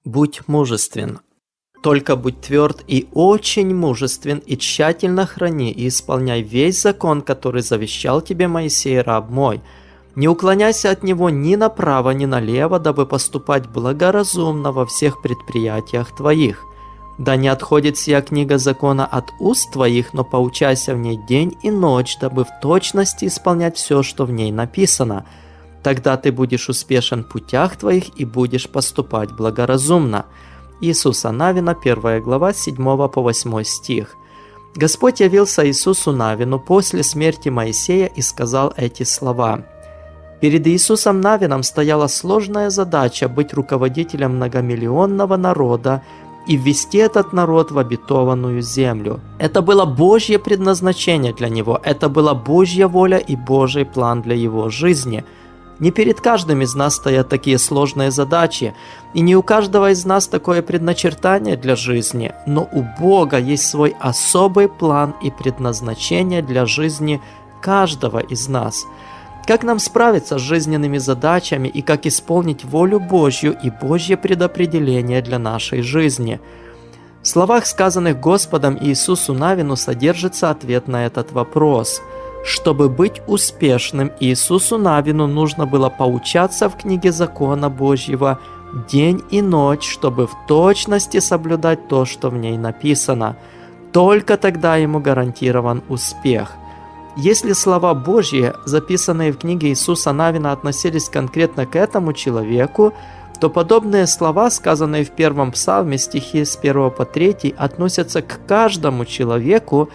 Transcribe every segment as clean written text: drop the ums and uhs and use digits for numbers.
Будь мужествен. Только будь тверд и очень мужествен, и тщательно храни и исполняй весь закон, который завещал тебе Моисей, раб мой. Не уклоняйся от него ни направо, ни налево, дабы поступать благоразумно во всех предприятиях твоих. Да не отходит сия книга закона от уст твоих, но поучайся в ней день и ночь, дабы в точности исполнять все, что в ней написано. Тогда ты будешь успешен в путях твоих и будешь поступать благоразумно». Иисуса Навина, 1 глава, 7 по 8 стих. Господь явился Иисусу Навину после смерти Моисея и сказал эти слова. Перед Иисусом Навином стояла сложная задача быть руководителем многомиллионного народа и ввести этот народ в обетованную землю. Это было Божье предназначение для него, это была Божья воля и Божий план для его жизни. Не перед каждым из нас стоят такие сложные задачи, и не у каждого из нас такое предначертание для жизни, но у Бога есть свой особый план и предназначение для жизни каждого из нас. Как нам справиться с жизненными задачами и как исполнить волю Божью и Божье предопределение для нашей жизни? В словах, сказанных Господом Иисусу Навину, содержится ответ на этот вопрос. Чтобы быть успешным, Иисусу Навину нужно было поучаться в книге закона Божьего день и ночь, чтобы в точности соблюдать то, что в ней написано. Только тогда ему гарантирован успех. Если слова Божьи, записанные в книге Иисуса Навина, относились конкретно к этому человеку, то подобные слова, сказанные в первом псалме, стихи с 1 по 3, относятся к каждому человеку,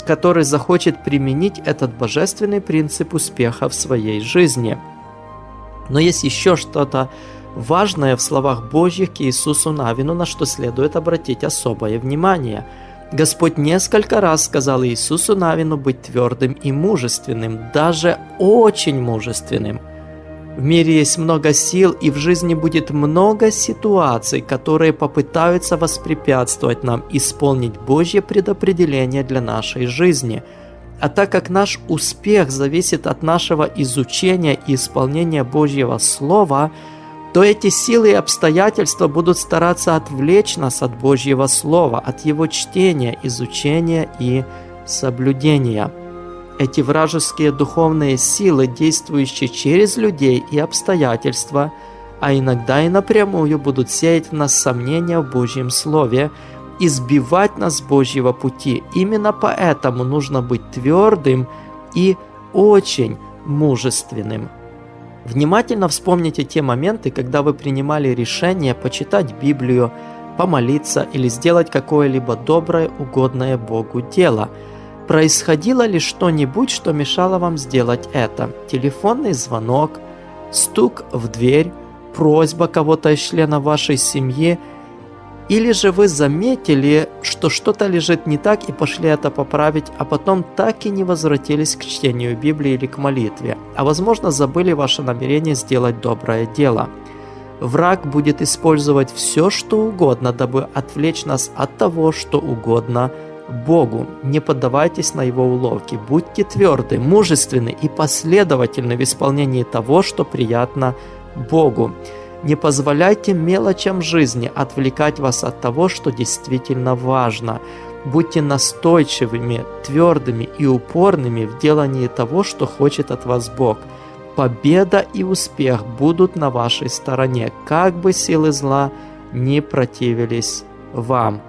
который захочет применить этот божественный принцип успеха в своей жизни. Но есть еще что-то важное в словах Божьих к Иисусу Навину, на что следует обратить особое внимание. Господь несколько раз сказал Иисусу Навину быть твердым и мужественным, даже очень мужественным. В мире есть много сил, и в жизни будет много ситуаций, которые попытаются воспрепятствовать нам исполнить Божье предопределение для нашей жизни. А так как наш успех зависит от нашего изучения и исполнения Божьего Слова, то эти силы и обстоятельства будут стараться отвлечь нас от Божьего Слова, от его чтения, изучения и соблюдения. Эти вражеские духовные силы, действующие через людей и обстоятельства, а иногда и напрямую, будут сеять в нас сомнения в Божьем Слове и сбивать нас с Божьего пути. Именно поэтому нужно быть твердым и очень мужественным. Внимательно вспомните те моменты, когда вы принимали решение почитать Библию, помолиться или сделать какое-либо доброе, угодное Богу дело. Происходило ли что-нибудь, что мешало вам сделать это? Телефонный звонок, стук в дверь, просьба кого-то из членов вашей семьи? Или же вы заметили, что что-то лежит не так и пошли это поправить, а потом так и не возвратились к чтению Библии или к молитве, а возможно забыли ваше намерение сделать доброе дело? Враг будет использовать все, что угодно, дабы отвлечь нас от того, что угодно Богу. Не поддавайтесь на его уловки, будьте тверды, мужественны и последовательны в исполнении того, что приятно Богу. Не позволяйте мелочам жизни отвлекать вас от того, что действительно важно. Будьте настойчивыми, твердыми и упорными в делании того, что хочет от вас Бог. Победа и успех будут на вашей стороне, как бы силы зла не противились вам.